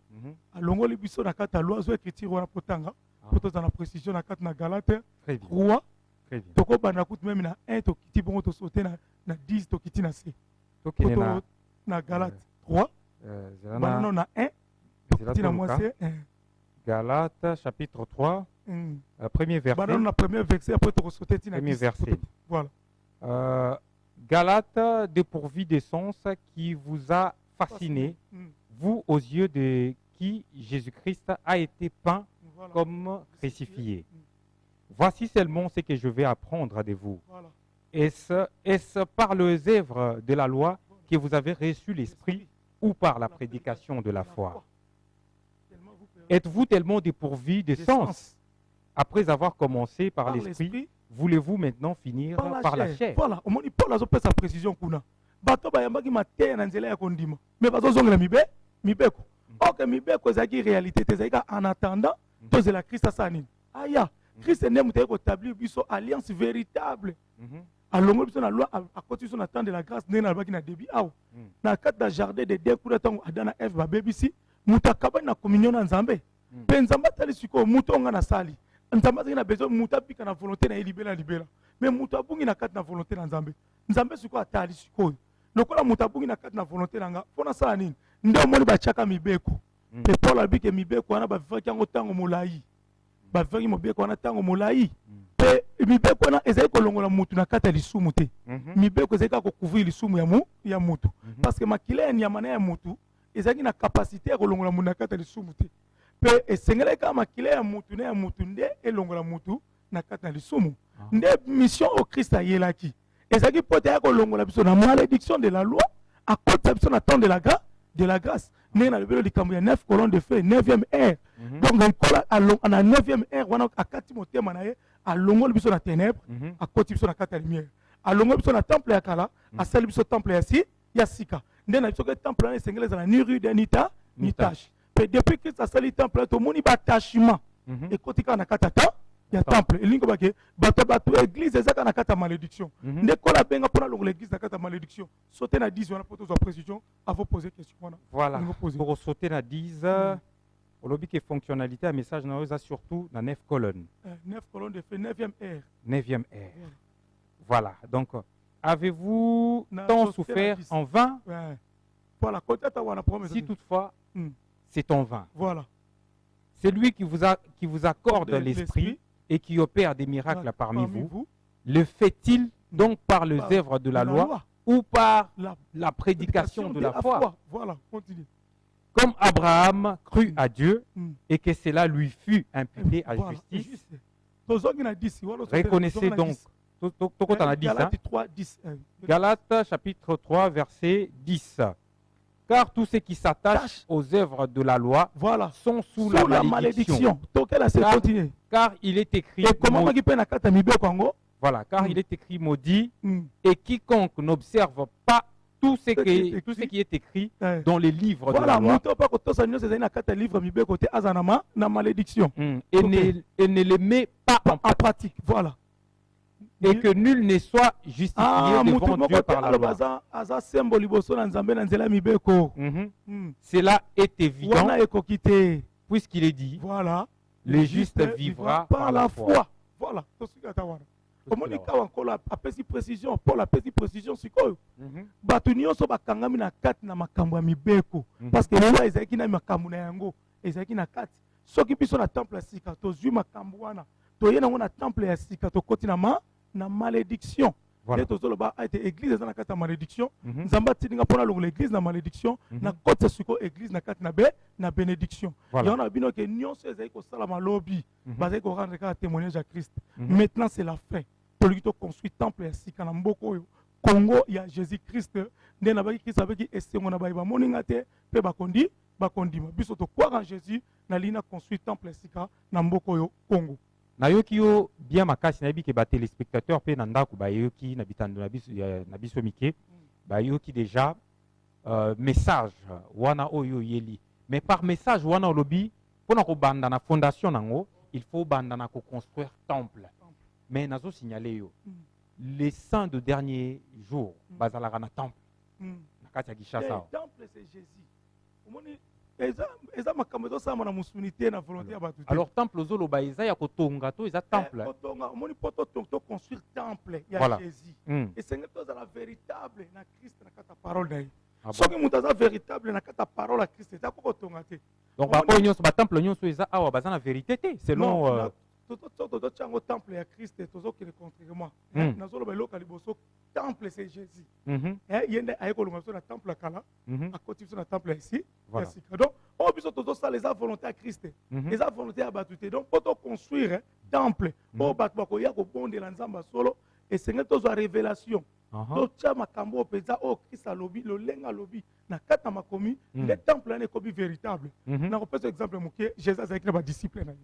alongoli biso na kati ya loi zo écriture wana potanga po tozala na précision na kati na Galate 3 tokobanda kutu meme na 1 tokiti bongo tosaute na 10 tokiti na c na Galate 3 banano na 1 tokiti na mwa c Galate chapitre 3 premier verset banano na premier verset après tokosaute ti na premier verset voilà Galate dépourvu de sens qui vous a fasciné, vous aux yeux de qui Jésus-Christ a été peint comme crucifié. Voici seulement ce que je vais apprendre de vous. Est-ce par les œuvres de la loi que vous avez reçu l'Esprit ou par la prédication de la foi? Êtes-vous tellement dépourvu de sens? Après avoir commencé par l'Esprit, voulez-vous maintenant finir par la chair? Voilà, on dit Paul a fait sa précision. Bato bayambaki mateya na nzela ya kondima. Mais bazo zongela mibeko. Ok, mibeko ezaki réalité tezaka en attendant tozela Christ asani. Aya, Christ ne muteko établir biso alliance véritable. Alongo biso na loi à côté biso na temps de la grâce ndena baki na début aw. Na kat da jardin de découvre tango adana Eve ba bebisi mutakaba na communion na Nzambe. Pe Nzambe tali siko mutonga na sali. Nzambe na besoin mutabika na volonté na libela. Mais mutabungi na kat na volonté na Nzambe. Nzambe siko atali siko. Lokola mutabungi na kat na volonté nanga pona sala nini? Ndio moni bachaka mibeko. Pe Paul abike mibeko wana ba vivaki yango tango molai. Ba vivaki mibeko wana tango molai. Pe mibeko wana ezali kolongola mutu na kata lisumu te. Mibeko ezali ko couvrir lisumu ya mutu. Parce que makila ya nyama na ya mutu ezali na capacité ya kolongola mutu na kata lisumu te. Pe esengela ka makila ya mutu na ya mutu nde elongola mutu na kata lisumu. Nde mission au Christ ayelaki. Ezali pote ya kolongola biso na malédiction de la loi à cause de biso na temps de la grâce. Né na le bureau du Cambouis 9 colonnes de feu 9e ère. Donc on a 9e ère wana akati motema na ye alongoli biso na ténèbres à côté biso na kata lumière. Alongoli biso na temple ya kala asali biso temple ya sika. Nde na biso ke temple na esengeli ezala ni rue de ni tâche. Pe depuis Christ asali temple to moni ba attachement ekotika na kata ya temple elingo bake bato église ezaka na kata malédiction nde kola benga pona longo l'église na kata malédiction sauter na 10 wana poto za précision avant poser question wana voilà pour sauter na 10 au lobby que fonctionnalité à message na oza surtout na 9 colonnes 9 colonnes de fait 9e ère 9e ère voilà donc avez-vous tant souffert en vain? Voilà si toutefois c'est en vain. Voilà. C'est lui qui vous accorde l'esprit et qui opère des miracles parmi vous. Le fait-il donc par les œuvres de la loi ou par la prédication de la foi? Voilà, continue. Comme Abraham crut à Dieu et que cela lui fut imputé à justice. Reconnaissez donc. Galates chapitre 3 verset 10. Car tous ceux qui s'attachent aux œuvres de la loi sont sous la malédiction. Car il est écrit car il est écrit maudit et quiconque n'observe pas tout ce qui est écrit dans les livres de la loi et ne les met pas en pratique. Voilà. Et que nul ne soit justifié devant Dieu par la loi. Cela est évident puisqu'il est dit le juste vivra par la foi. Voilà. Omoni kawa nkolo apesi précision Paul apesi précision sikoyo bato nyonso bakangami na kati na makambo ya mibeko parce que loi ezalaki na makambo na yango ezalaki na kati soki biso na temple ya sika tozwi makambo wana toye nango na temple ya sika tokoti na malédiction. Voilà. Église dans la carte malédiction. Nzamba tidinga pona longo l'église na malédiction na côté suko église na carte na bénédiction. Il y en a bino que nyonso ezali ko sala malobi bazali ko rendre ka témoignage à Christ. Maintenant c'est la fin. Polito construit temple ya sika na mboko yo. Congo ya Jésus-Christ nde na baki Christ avec esengo na ba moninga te pe bakondima biso to croire en Jésus na lina construit temple ya sika na mboko yo Congo. Nayoki yo bien makasi na ke ba téléspectateurs pe na ndako ba yoki na bitando na biso mike ba yoki déjà message wana oyo yeli mais par message wana olobi pona ko banda na fondation nango il faut banda na ko construire temple mais nazo signaler yo les saints de dernier jour bazalaka na temple na kati ya Kinshasa. Temple c'est Jésus. Omoni alors temple ozoloba eza ya kotonga to eza temple omoni poto to construire temple ya Jésus et c'est la véritable na Christ na kata parole na ye soki mutu aza véritable na kata parole ya Christ eza kotonga te donc ba nyonso ba temple nyonso eza awa baza na vérité te selon tozotiango temple ya Christ tozokende contrairement nazoloba eloko ya liboso temple c'est Jésus ye nde aye kolonga biso na temple ya kala akoti biso na temple ya sika donc oyo biso tozosala eza volonté ya Christ eza volonté ya bato te donc mpo toconstruire temple oyo bato bakoya kobondela nzambe solo esengeli tozwa révélation totia makambo oyo mpenza oyo Christ alobi lolenge alobi na kati na makomi le temple wana ekomi véritable nakopesa exemple moke Jésus azalaki na badisciple na ye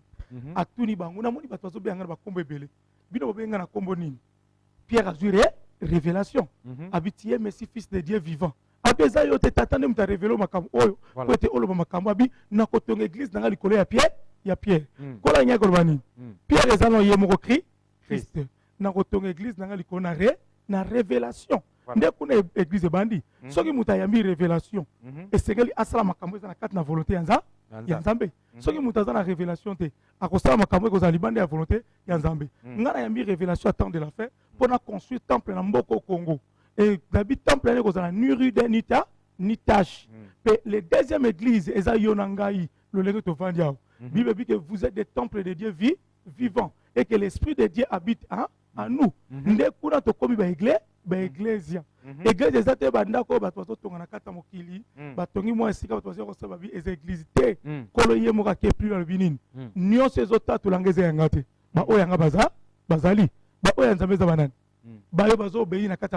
atuni bango namoni bato bazobenga na bakombo ebele bino bobenga na kombo nini Pierre azwi révélation abiti ye Messie fils de Dieu vivant abi eza yo te tata nde moto arévele makambo oyo po ete oloba makambo abi nakotonga église nanga likolo ya Pierre kola nyaki koloba nini Pierre eza no ye moko Christ nakotonga église nanga likolo na révélation nde kuna église ebandi soki moto ayambi révélation esengeli asala makambo eza na kati na volonté ya nzambe soki moto aza na révélation te akosala makambo ekozala libanda ya volonté ya nzambe nga nayambi révélation à temps de la fin mpona construire temple na mboka au Congo et dabi temple ane ekozala ni rude ni tache mpe le deuxième église eza yo na ngai lolenge tovandi awo bible bi que vous êtes des temples de Dieu vivants et que l'esprit de Dieu habite en nous nde kuna tokomi baeglesia eglise eza te bandako oyo bato bazotonga na kati ya mokili batongi mwa esika bato bazoya kosala babi eza église te kolo ye moko ake plus alobi nini nyonso ezotatolanga eza yanga te baoyo yanga bazali baoyo ya nzambe eza banani bayo bazobei na kati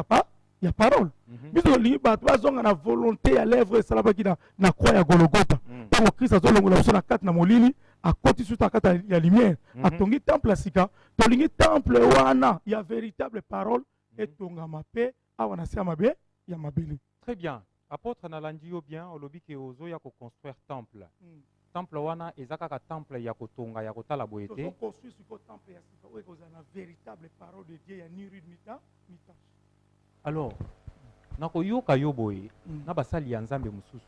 ya parole biso tolingi bato bazonga na volonté ya lèvre esalabaki na croix ya Golgotha ntango Christ azolongola biso na kati na molili akoti susu na kati ya lumière atongi temple ya sika tolingi temple wana ya véritable parole etongama mpe awa na se ya mabele. Très bien. Apôtre nalandi yo bien olobi ke ozoya koconstruire temple temple wana eza kaka temple ya kotonga ya kotala boye te tozoconstruire sikoyo temple ya sika oyo ekozala na véritable parole de Dieu ya ni rude ni tache. Alors nakoyoka yo boye na basali ya nzambe mosusu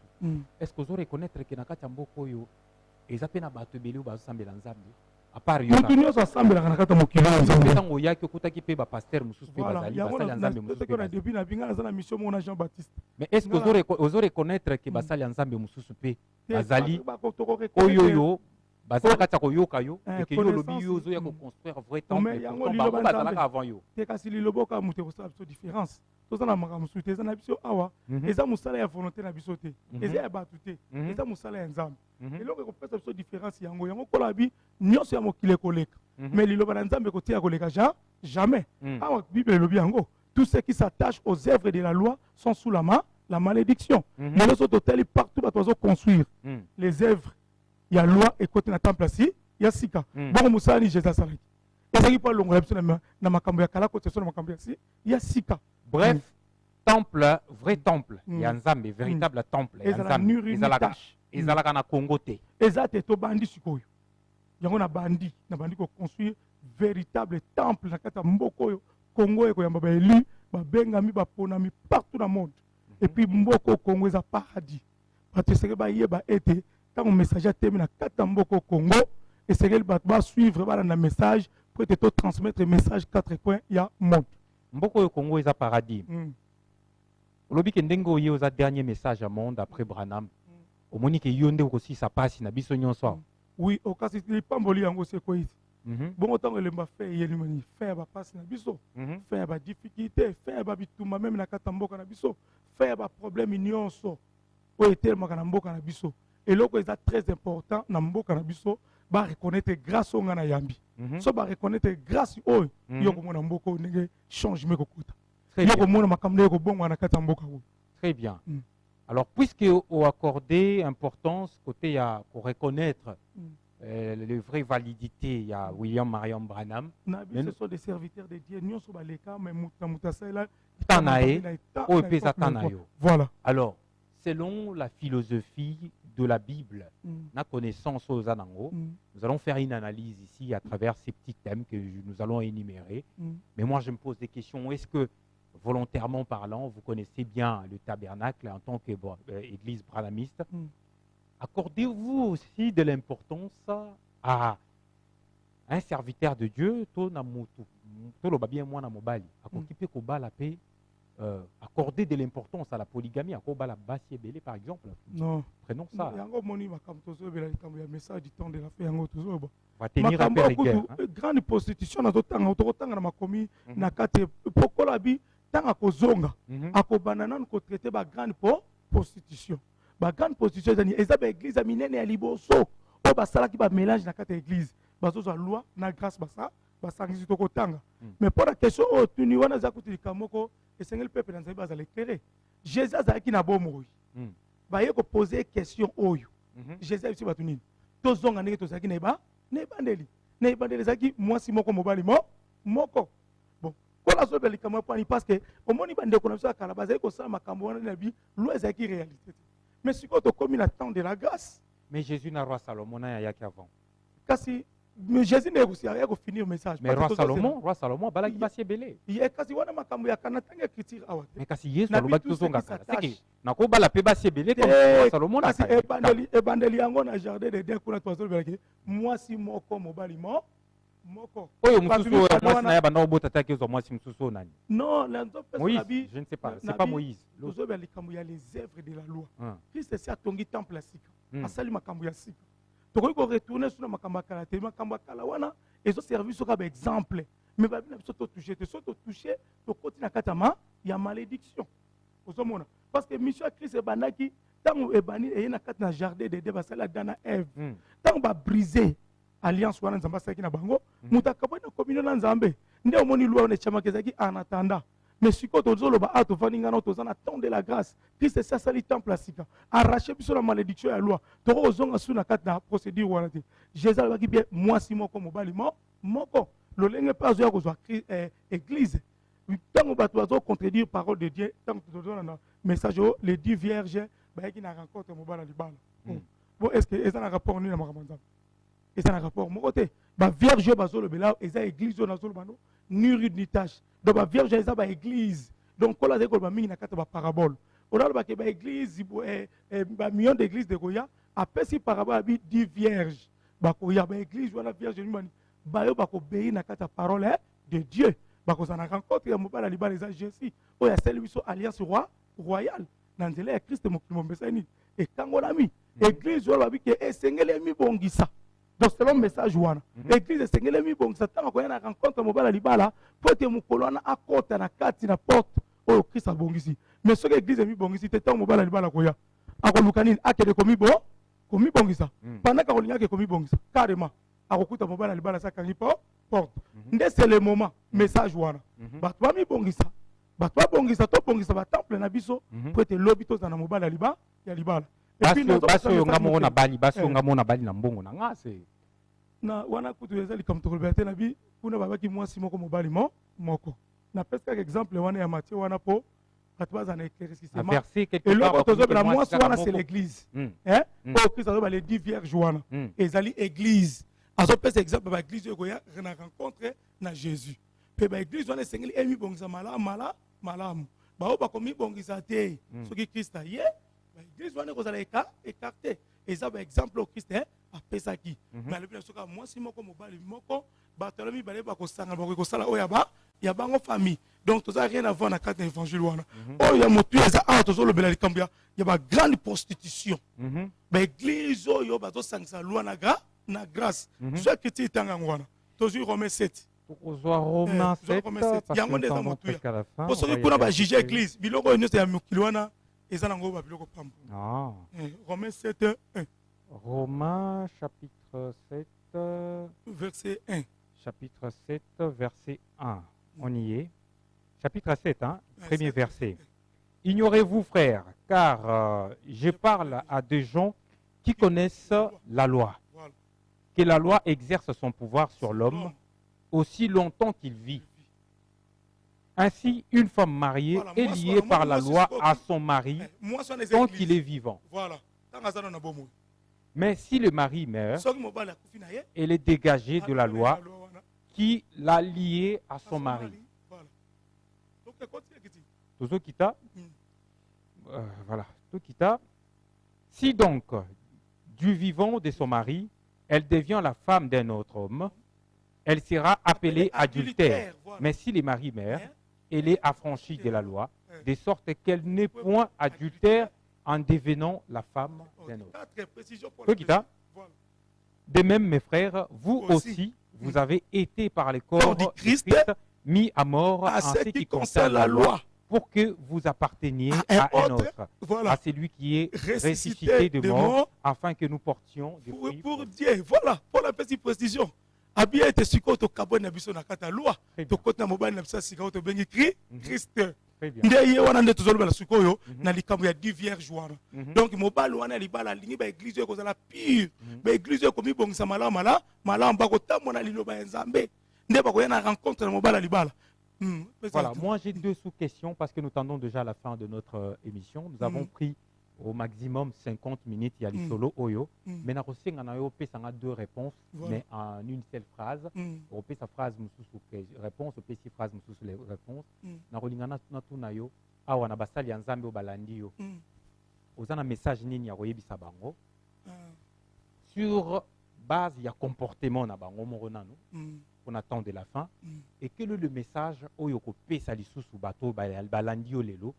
est-ce que ozoreconnaître ke na kati ya mboka oyo eza mpe na bato ebele oyo bazosambela nzambe à part yo motu nyonso asambelaka na kati ya mokili ya nzambe ntango oyaki okutaki mpe bapaster mosusu mpe bazali basali ya nzambe mosusu na début na binga naza na mission moko na Jean Baptiste mais est-ce que ozoreconnaître ke basali ya nzambe mosusu mpe bazali oyo bazala kati ya koyoka yo eke yo olobi yo ozoya koconstruire vrai temple bango bazalaka avant yo te kasi liloba oka moto ekosala biso différence toza na makambo mosusu te eza na biso awa eza mosala ya volonté na biso te eza ya bato te eza mosala ya nzambe eloko ekopesa biso différence yango kola bi nyonso ya mokili ekoleka mais liloba na nzambe ekotia koleka jamais awa bible elobi yango tous ceux qui s'attachent aux œuvres de la loi sont sous la malédiction lelo so totali partout bato bazoconstruire les œuvres ya loi ekoti na temple asi ya sika bongo mosala ni Jésus asalaki ezalaki mpo alongola biso na makambo ya kala koti so na makambo ya sika. Bref, temple, vrai temple, ya nzambe, véritable temple, ya nzambe, ezalaka na Congo te. Eza te to bandi sikoyo. Yango na bandi ko construire véritable temple na kati ya mboka oyo Congo ekoyamba baélu babengami baponami partout dans le monde. Et puis mboka Congo eza paradis. Bato esengeli bayeba ete ntango message atemi na kati ya mboka Congo esengeli bato basuivre balanda message po ete totransmettre message 4 points ya monde. Mboka oyo Congo eza paradis. Olobi ke ndenge oye oza dernier message à monde après Branham. Omoni ke yo nde okosisa pasi na biso nyonso awa. Oui, okasi lipamboli yango sekoiti. Bongo ntango elemba fe yelimani fe ya bapasi na biso, fe ya badifficulté, fe ya babitumba meme na kati ya mboka na biso, fe ya baproblème nyonso oyo etelemaka na mboka na biso. Eloko eza très important na mboka na biso ba reconnaître grâce oyo nga na yambi. So ba reconnaître grâce oyo yo komona mboka oyo ndenge changement kokota. Yo komona makambo yoko bongo na kati ya mboka oyo. Très bien. Alors, puisque vous accordez importance côté à pour reconnaître les vraies validités, il y a William Marion Branham. Ce sont des serviteurs de Dieu. Nous sommes les cas, mais voilà. Alors, selon la philosophie de la Bible, la connaissance aux Anango, nous allons faire une analyse ici à travers ces petits thèmes que nous allons énumérer. Mais moi, je me pose des questions. Est-ce que volontairement parlant, vous connaissez bien le tabernacle en tant qu'église branhamiste. Accordez-vous aussi de l'importance à un serviteur de Dieu, accorder de l'importance à la polygamie, par exemple. Non. Prenons ça. Grande prostitution, tanga kozonga akobanda nanu kotraite ba grande prostitution grande position ezani eza ba église ya minene ya liboso oyo basalaki ba mélange na kati ya église bazozwa loi na grâce basangisi tokotanga mais mpo na question oyo tuni wana eza kuti likambo moko esengeli peuple na nzambe bazala éclairé jésus azalaki na bomoi baye kopose question oyo jésus ayebisi bato nini tozonga ndenge tozalaki na ebandeli ezalaki mwasi moko mobali moko bon kola azolobela likambo ya pwani parce que omoni bandeko na biso ya kala bazali kosala makambo wana na bi loi ezalaki réalité te mais sikoyo tokomi na temps de la grâce mais Jésus na roi Salomon na yaki avant kasi mais Jésus n'a pas finir le message. Mais roi Salomon, balaki basi ebele. Kasi wana makambo ya kana tanga écriture awa. Mais kasi Yesu alobaki tozonga kala. Seki nako bala pe basi ebele comme roi Salomon na kasi ebandeli yango na jardin de Dieu kuna tozo belaki mwasi moko mobali moko. Oyo mususu mwasi na ya banda obota taki zo mwasi mususu nani? Non, l'anzo Moïse, je ne sais pas, c'est pas Moïse. Tozo belaki makambo ya les œuvres de la loi. Christ c'est atongi temple ya sika. Asali makambo ya sika. Tokoki ko retourner sur makambo ya kala te makambo ya kala wana ezo servir soka ba exemple mais ba bina biso to toucher te so to toucher to koti na katama ya malédiction ozomona parce que mission ya Christ ebandaki tango ebani eye na kati na jardin de Dieu basala dana Ève tango ba briser alliance wana nzamba saki na bango mutakabo na communion na nzambe nde omoni loi on echamaka ezaki en attendant mais sikoyo tozoloba a tovandi ngana toza na temps de la grâce Christ esi asali temple ya sika arrache biso na malédiction ya loi tokozonga su na kati na procédure wana te jésus alobaki bien mwasi moko mobali moko lolenge mpe azoya kozwa église ntango bato bazocontredire parole de Dieu ntango tozona na message oyo les 10 vierges bayaki na rencontre mobala libala bon est ce que eza na rapport nini na makambo nzambe eza na rapport moko te bavierge oyo bazolobela eza église oyo nazoloba no ni rude ni tâche donc bavierge eza baéglise donc kola azali koloba mingi na kati ya baparabole olobaki baéglise bamillion d'église de koya apesi parabole abi 10 vierge bakoya baéglise wana vierge nimani bayo bakobei na kati ya parole de Dieu bakozala na rencontre ya mobala libala eza jésus oyo asali biso alliance royale na nzela ya Christ mokili mombesa nini ekangolami église oyo babi ke esengeli emibongisa. Donc selon message wana l'église esengeli mibongisa ntango koya na rencontre mobala libala po ete mokolo wana akota na kati na porte oyo Christ abongisi mais soki église emibongisi te ntango mobala libala koya akoluka nini akende komibongisa pendant kolingaki komibongisa carrément akokuta mobala libala sakangi porte nde c'est le moment message wana bato bamibongisa bato babongisa tobongisa batemple na biso po ete lobi tozala na mobala ya libala basi oyo nga moko na bali basi oyo nga moko na bali na mbongo na nga se na wana kutu eza likambo tokolobela te na bi kuna babaki mwasi moko mobali moko napesi kaka exemple wana ya Matthieu wana po bato bazala na éclaircissement eloko tozobela mwasi wana c'est l'église oyo Christ azoba les 10 vierges wana ezali église azopesa exemple baéglise oyo koya na rencontre na Jésus mpe baéglise wana esengeli emibongisa malamu bao bakomibongisa te soki Christ aye l'église wana kozala écarté eza baexemple oyo Christ apesaki mais alobi na soki mwasi moko mobali moko bato alo mibale bakosangana bakoki kosala oyo ya bango famille donc toza rien à voir na kati na évangile wana oyo ya motu eza awa tozolobela likambo ya bagrande prostitution baéglise oyo bazosangisa lwa na grâce so écriture etanga yango wana tozwi Romains 7 tokozwa Romains 7 yango nde eza motu ya po soki kuna bajuge église biloko oyo nyonso ya mokili wana eza nango babiloko pambo Romains 7 1 Romains chapitre 7 verset 1 chapitre 7 verset 1 on y est chapitre 7 premier verset ignorez-vous frères car je parle à des gens qui connaissent la loi que la loi exerce son pouvoir sur l'homme aussi longtemps qu'il vit. Ainsi, une femme mariée est liée par la loi à son mari tant qu'il est vivant. Mais si le mari meurt, elle est dégagée de la loi qui l'a liée à son mari. Voilà. Si donc, du vivant de son mari, elle devient la femme d'un autre homme, elle sera appelée adultère. Mais si le mari meurt, elle est affranchie de la loi, de sorte qu'elle n'est point adultère en devenant la femme d'un autre. De même, mes frères, vous aussi, vous avez été par le corps de Christ mis à mort en ce qui concerne la loi, pour que vous apparteniez à à un autre, voilà, à celui qui est ressuscité de mort, afin que nous portions des fruits. Pour Dieu, voilà, pour la petite précision. Abia était siko to kabone na biso na kata loi. To kota mobile na biso sika to bengi Christ. Ndeye wana nde tozolo bala sikoyo na likambo ya 10 vierges wana. Donc mobile wana libala lingi ba église ko zala pire. Ba église ko mi bongisa mala ba ko tamona liloba ya Nzambe. Nde ba ko yana rencontre na mobile libala. Voilà, moi j'ai deux sous-questions parce que nous tendons déjà à la fin de notre émission. Nous avons pris au maximum 50 minutes, il y a les solos Oyo. Mais na aussi on a deux réponses, mais en une seule phrase. On peut sa phrase réponse, on peut sa phrase les réponses. Na rolingana na tunayo awa na basali ya Nzambe o balandi yo. Ozana message nini ya koyebisa bango sur base ya comportement na bango moronano. On attend de la fin. Et quel est le message oyo ko pesa lisusu bato balandi yo lelo?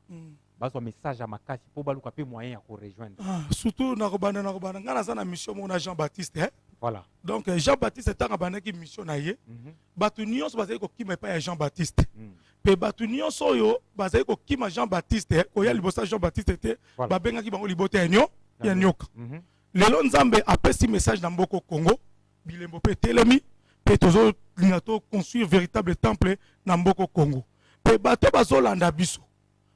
Un message à Makasi pour baluka pe moyen à rejoindre. Surtout na robana ngana za na mission mon Jean-Baptiste hein. Voilà. Donc Jean-Baptiste est un bana qui mission na ye. Batu nyonso bazali ko kima pa ya Jean-Baptiste. Pe batu nyonso oyo bazali ko kima Jean-Baptiste ko ya libosa Jean-Baptiste était ba benga ki bango libote ya nyoka. Lelo Nzambe apesi message na mboko Congo, bilembo pe telemi pe tozo linato construire véritable temple na mboko Congo. Pe bato bazolanda biso.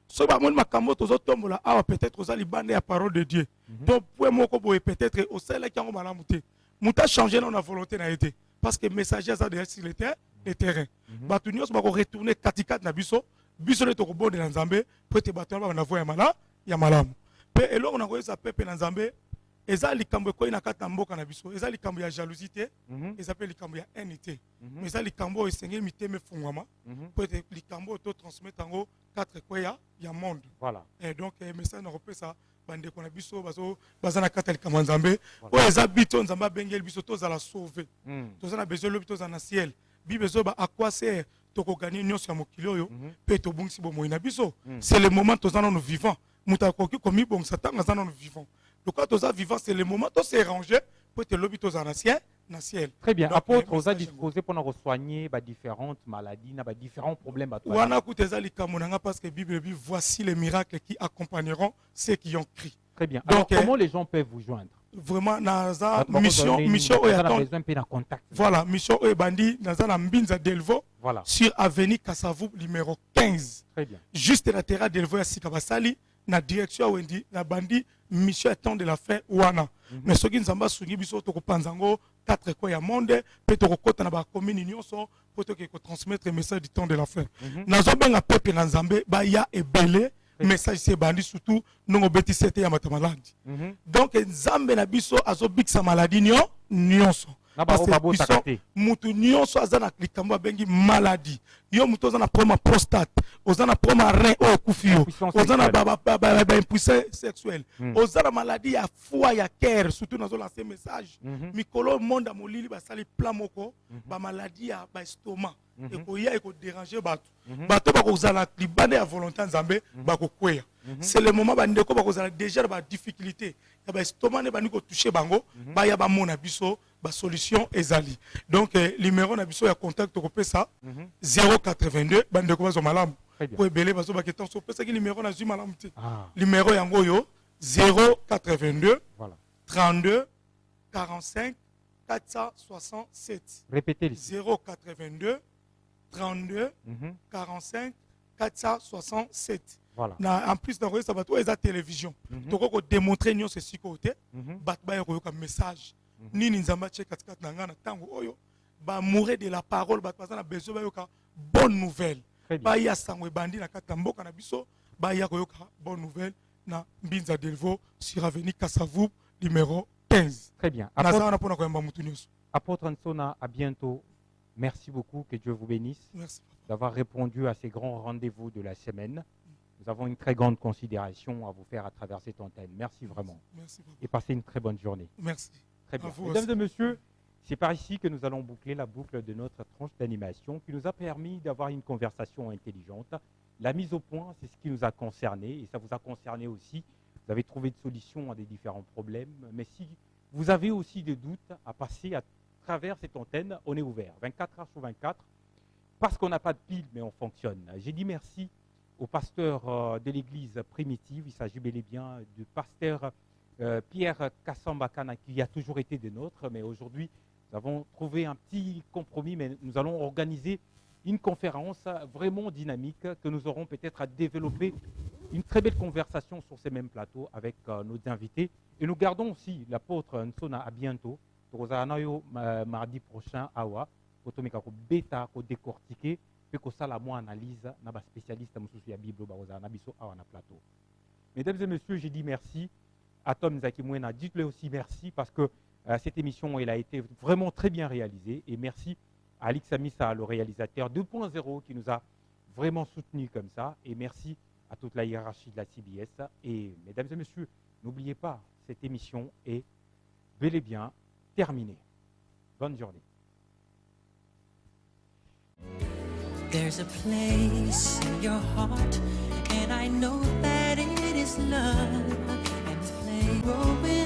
So ba mon makambo tozo tombola awa peut-être aux libande la parole de Dieu. Donc pour moko boye peut-être au sel qui en malamu te. Muta changer na volonté na été parce que messager ça derrière sur le terrain. Batu nyos ba ko retourner katikat na biso le to ko bonde na Nzambe pour te batu ba na voya ya malamu. Pe eloko na ko sa pepe na Nzambe eza likambo ko ina kata mboka na biso eza likambo ya jalousie eza pe likambo ya haine mais eza likambo esengeli miteme fungwama pour être likambo to transmettre ngo quatre quoi ya monde. Voilà. Et donc message na repesa bande ko na biso baza na kata likambo Nzambe o eza bito Nzamba bengel biso to za la sauver. To za na besoin lo bito za na ciel bibe zo ba à quoi sert to ko gagner nyonso ya mokili oyo pe to bungisi bo moina biso. C'est le moment to za nous vivants muta ko ki komi bon satan za nous vivants. Donc quand on est vivant, c'est le moment de se ranger pour te lobby aux anciens, dans ciel. Très bien. Apôtre, on a disposé pour nous soigner différentes maladies, différents problèmes. On a écouté ça parce que la Bible dit voici les miracles qui accompagneront ceux qui ont crié. Très bien. Alors, comment les gens peuvent vous joindre? Vraiment, naza mission voilà, mission Bandi, naza na Mbinza Delvo, voilà, sur avenue Kassavou numéro 15. Très bien. Juste latéral Delvo ya Sikabasali. Na direction wendi na bandi mission temps de la fin wana mais soki Nzamba sungi biso to ko panzango 4 quoi ya monde pe to ko kota na ba commune nyonso pour to ko transmettre message du temps de la fin nazo benga peuple na Nzambe ba ya ebele message c'est bandi surtout non beti c'était ya matamalandi donc Nzambe na biso azo biksa maladie nyonso mutu nyonso aza na likambo bengi maladie yo mutu aza na problème prostate oza na problème rein o kufi yo oza na ba impuissance sexuelle oza na maladie ya foie ya cœur surtout nazo lancer message mikolo monde molili basali plan moko ba maladie ya ba estomac ekoya eko déranger bato bato bakozala libande ya volonté Nzambe bakokweya c'est le moment bandeko bakozala déjà ba difficulté ya ba estomac ne bani ko toucher bango ba ya ba mona biso ba solution ezali donc numéro na biso ya contact ko pesa 082 bandeko bazo malamu ko ebele bazo ba ketan so pesa ki numéro na zuma malamu te numéro yango yo 082 voilà 32 45 467 répétez 082 32 45 467. Voilà. En plus dans ça bato eza télévision toko ko démontrer nyo ce côté bat ba ko yoka message nini Nzamba che katikati na ngana tango oyo ba mourir de la parole bat na besoin ba yoka bonne nouvelle ba ya sangwe bandi na kata mboka na biso ba ya ko yoka bonne nouvelle na Mbinza Delvo sur avenue Kassavou numéro 15. Très bien. Apôtre Nsona, à bientôt. Merci beaucoup, que Dieu vous bénisse d'avoir répondu à ces grands rendez-vous de la semaine. Nous avons une très grande considération à vous faire à travers cette antenne. Merci vraiment. Merci. Et passez une très bonne journée. Merci. Très bien. Mesdames et messieurs, c'est par ici que nous allons boucler la boucle de notre tranche d'animation qui nous a permis d'avoir une conversation intelligente. La mise au point, c'est ce qui nous a concernés et ça vous a concerné aussi. Vous avez trouvé des solutions à des différents problèmes. Mais si vous avez aussi des doutes à passer à travers cette antenne, on est ouvert 24 heures sur 24 parce qu'on n'a pas de pile, mais on fonctionne. J'ai dit merci au pasteur de l'église primitive. Il s'agit bel et bien du pasteur Pierre Kassambakana, qui a toujours été des nôtres, mais aujourd'hui, nous avons trouvé un petit compromis, mais nous allons organiser une conférence vraiment dynamique que nous aurons peut-être à développer une très belle conversation sur ces mêmes plateaux avec nos invités. Et nous gardons aussi l'apôtre Nsona à bientôt. Mardi prochain, awa, otomika ko beta ko décortiquer, puis ko sala mo analyse na ba spécialiste mususu ya Bible ba ozana biso awa na plateau. Mesdames et messieurs, j'ai dit merci à Tom Zakimwena. Dites-le aussi merci parce que cette émission elle a été vraiment très bien réalisée, et merci à Alix Amissa, le réalisateur 2.0, qui nous a vraiment soutenus comme ça, et merci à toute la hiérarchie de la CBS. Et mesdames et messieurs, n'oubliez pas, cette émission est bel et bien terminée. Bonne journée. There's a place in your heart, and I know that it is love, and this place growing